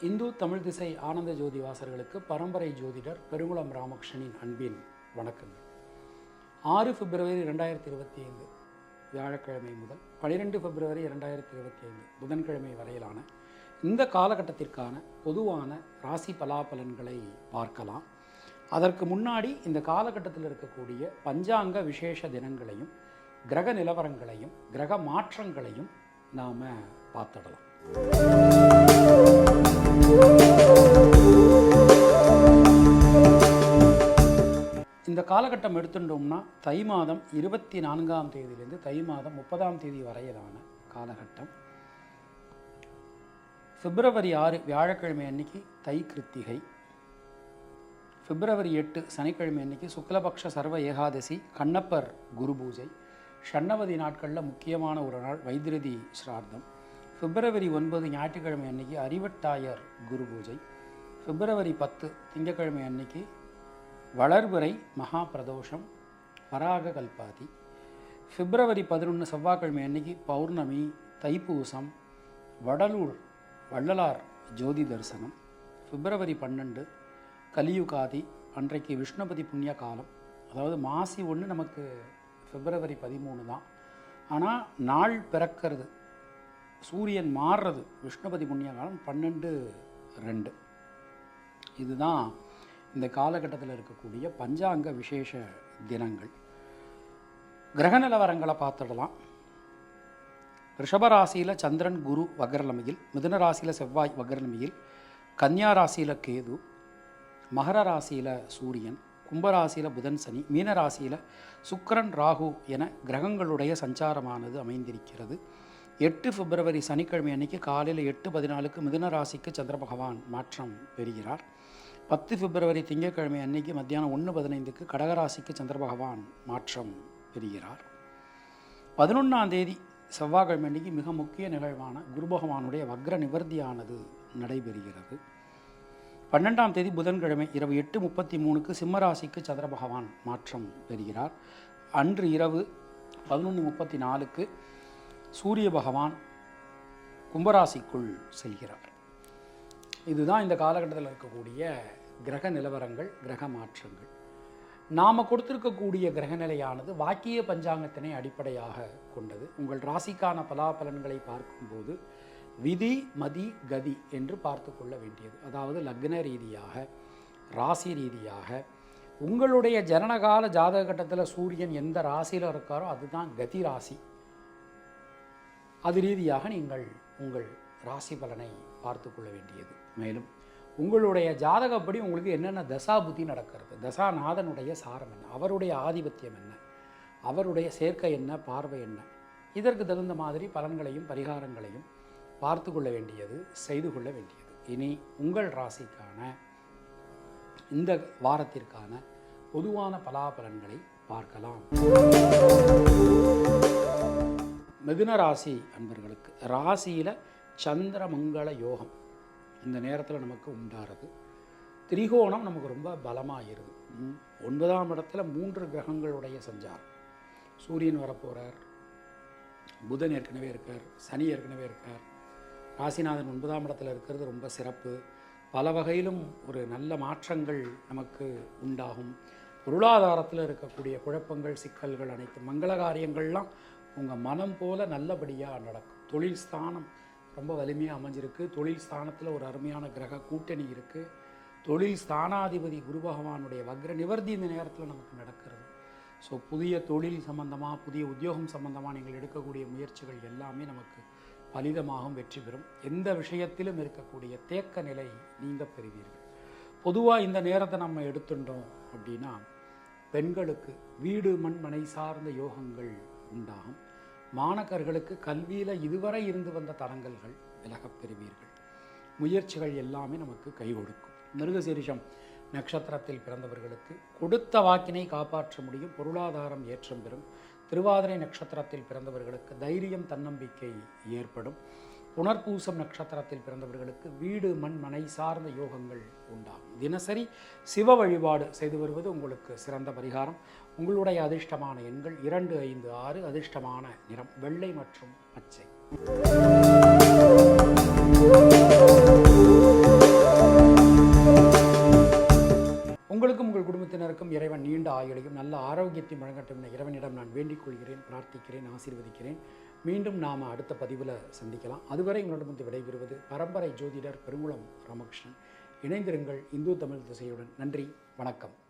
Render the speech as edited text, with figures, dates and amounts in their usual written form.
இந்து தமிழ் திசை ஆனந்த ஜோதி வாசர்களுக்கு பரம்பரை ஜோதிடர் பெருங்குளம் ராமகிருஷ்ணனின் அன்பின் வணக்கங்கள். 6 பிப்ரவரி 2025 வியாழக்கிழமை முதல் 12 பிப்ரவரி 2025 புதன்கிழமை வரையிலான இந்த காலகட்டத்திற்கான பொதுவான ராசி பலாபலன்களை பார்க்கலாம். அதற்கு முன்னாடி இந்த காலகட்டத்தில் இருக்கக்கூடிய பஞ்சாங்க விசேஷ தினங்களையும் கிரக நிலவரங்களையும் கிரக மாற்றங்களையும் நாம் பார்த்துடலாம். இந்த காலகட்டம் எடுத்துட்டோம்னா தை மாதம் 24ஆம் தேதியிலிருந்து தை மாதம் 30ஆம் தேதி வரையிலான காலகட்டம். பிப்ரவரி 6 வியாழக்கிழமை அன்னைக்கு தை கிருத்திகை, பிப்ரவரி 8 சனிக்கிழமை அன்னைக்கு சுக்லபக்ஷ சர்வ ஏகாதசி, கண்ணப்பர் குரு பூஜை, ஷண்ணவதி நாட்களில் முக்கியமான ஒரு நாள் வைத்திருதி ஸ்ரார்த்தம். பிப்ரவரி 9 ஞாயிற்றுக்கிழமை அன்னைக்கு அறிவட்டாயர் குரு பூஜை, பிப்ரவரி 10 திங்கட்கிழமை அன்னைக்கு வளர்பிறை மகா பிரதோஷம் பராக கல்பாதி, பிப்ரவரி 11 செவ்வாய்க்கிழமை அன்னைக்கு பௌர்ணமி தைப்பூசம் வடலூர் வள்ளலார் ஜோதி தரிசனம், பிப்ரவரி 12 கலியுகாதி அன்றைக்கு விஷ்ணுபதி புண்ணிய காலம். அதாவது மாசி 1 நமக்கு பிப்ரவரி 13 தான், ஆனால் நாள் பிறக்கிறது சூரியன் மாறுறது விஷ்ணுபதி புண்ணிய காலம் 12/2. இதுதான் இந்த காலகட்டத்தில் இருக்கக்கூடிய பஞ்சாங்க விசேஷ தினங்கள். கிரக நிலவரங்களை பார்த்துடலாம். ரிஷபராசியில் சந்திரன் குரு வக்ரநிலையில், மிதுன ராசியில் செவ்வாய் வக்ரநிலையில், கன்னியா ராசியில் கேது, மகர ராசியில் சூரியன், கும்பராசியில் புதன் சனி, மீன ராசியில் சுக்கிரன் ராகு என கிரகங்களுடைய சஞ்சாரமானது அமைந்திருக்கிறது. 8 பிப்ரவரி சனிக்கிழமை அன்னைக்கு காலையில் 8:14 மிதுன ராசிக்கு சந்திர பகவான் மாற்றம் பெறுகிறார். 10 பிப்ரவரி திங்கட்கிழமை அன்னைக்கு மத்தியானம் 1:15 கடகராசிக்கு சந்திர பகவான் மாற்றம் பெறுகிறார். 11ஆம் தேதி செவ்வாய்க்கிழமை அன்னைக்கு மிக முக்கிய நிகழ்வான குரு பகவானுடைய வக்ர நிவர்த்தியானது நடைபெறுகிறது. 12ஆம் தேதி புதன்கிழமை இரவு 8:33 சிம்மராசிக்கு சந்திர பகவான் மாற்றம் பெறுகிறார். அன்று இரவு 11:34 சூரிய பகவான் கும்பராசிக்குள் செல்கிறார். இதுதான் இந்த காலகட்டத்தில் இருக்கக்கூடிய கிரக நிலவரங்கள், கிரக மாற்றங்கள். நாம் கொடுத்திருக்கக்கூடிய கிரகநிலையானது வாக்கிய பஞ்சாங்கத்தினை அடிப்படையாக கொண்டது. உங்கள் ராசிக்கான பலாபலன்களை பார்க்கும்போது விதி மதி கதி என்று பார்த்து கொள்ள வேண்டியது. அதாவது லக்ன ரீதியாக ராசி ரீதியாக உங்களுடைய ஜனனகால ஜாதக கட்டத்தில் சூரியன் எந்த ராசியில் இருக்காரோ அதுதான் கதி ராசி. அது ரீதியாக நீங்கள் உங்கள் ராசி பலனை பார்த்து கொள்ள வேண்டியது. மேலும் உங்களுடைய ஜாதகப்படி உங்களுக்கு என்னென்ன தசாபுத்தி நடக்கிறது, தசாநாதனுடைய சாரம் என்ன, அவருடைய ஆதிபத்தியம் என்ன, அவருடைய சேர்க்கை என்ன, பார்வை என்ன, இதற்கு தகுந்த மாதிரி பலன்களையும் பரிகாரங்களையும் பார்த்து கொள்ள வேண்டியது, செய்து கொள்ள வேண்டியது. இனி உங்கள் ராசிக்கான இந்த வாரத்திற்கான பொதுவான பலாபலன்களை பார்க்கலாம். மிதுன ராசி அன்பர்களுக்கு ராசியில் சந்திரமங்கள யோகம் இந்த நேரத்தில் நமக்கு உண்டாகிறது. திரிகோணம் நமக்கு ரொம்ப பலமாகிருது. 9ஆம் இடத்துல 3 கிரகங்களுடைய சஞ்சாரம். சூரியன் வரப்போகிறார், புதன் ஏற்கனவே இருக்கார், சனி ஏற்கனவே இருக்கார். ராசிநாதன் 9ஆம் இடத்துல இருக்கிறது ரொம்ப சிறப்பு. பல வகையிலும் ஒரு நல்ல மாற்றங்கள் நமக்கு உண்டாகும். பொருளாதாரத்தில் இருக்கக்கூடிய குழப்பங்கள் சிக்கல்கள் அனைத்து மங்கள காரியங்கள்லாம் உங்கள் மனம் போல நல்லபடியாக நடக்கும். தொழில் ஸ்தானம் ரொம்ப வலிமையாக அமைஞ்சிருக்கு. தொழில் ஸ்தானத்தில் ஒரு அருமையான கிரக கூட்டணி இருக்குது. தொழில் ஸ்தானாதிபதி குரு பகவானுடைய வக்ர நிவர்த்தி இந்த நேரத்தில் நமக்கு நடக்கிறது. ஸோ புதிய தொழில் சம்பந்தமாக, புதிய உத்தியோகம் சம்பந்தமாக நீங்கள் எடுக்கக்கூடிய முயற்சிகள் எல்லாமே நமக்கு பலிதமாகவும் வெற்றி பெறும். எந்த விஷயத்திலும் இருக்கக்கூடிய தேக்க நிலை நீங்க பெறுவீர்கள். பொதுவாக இந்த நேரத்தை நம்ம எடுத்துட்டோம் அப்படின்னா பெண்களுக்கு வீடு மண் மனை சார்ந்த யோகங்கள் உண்டாகும். மாணக்கர்களுக்கு கல்வியில் இதுவரை இருந்து வந்த தடங்கல்கள் விலகப் பெறுவீர்கள். முயற்சிகள் எல்லாமே நமக்கு கை கொடுக்கும். மிருகசீரிஷம் நட்சத்திரத்தில் பிறந்தவர்களுக்கு கொடுத்த வாக்கினை காப்பாற்ற முடியும், பொருளாதாரம் ஏற்றம் பெறும். திருவாதிரை நட்சத்திரத்தில் பிறந்தவர்களுக்கு தைரியம் தன்னம்பிக்கை ஏற்படும். புனர்பூசம் நட்சத்திரத்தில் பிறந்தவர்களுக்கு வீடு மண் மனை சார்ந்த யோகங்கள் உண்டாகும். தினசரி சிவ வழிபாடு செய்து வருவது உங்களுக்கு சிறந்த பரிகாரம். உங்களுடைய அதிர்ஷ்டமான எண்கள் 2, 5, 6. அதிர்ஷ்டமான நிறம் வெள்ளை மற்றும் பச்சை. ஆயுளையும் நல்ல ஆரோக்கியத்தையும் வழங்கட்டும் என இறைவனிடம் நான் வேண்டிக் கொள்கிறேன், பிரார்த்திக்கிறேன், ஆசீர்வதிக்கிறேன். மீண்டும் நாம் அடுத்த பதிவில் சந்திக்கலாம். அதுவரை உங்களிடமிருந்து விடைபெறுவது பரம்பரை ஜோதிடர் பெருங்குளம் ராமகிருஷ்ணன். இணைந்திருங்கள் இந்து தமிழ் திசையுடன். நன்றி, வணக்கம்.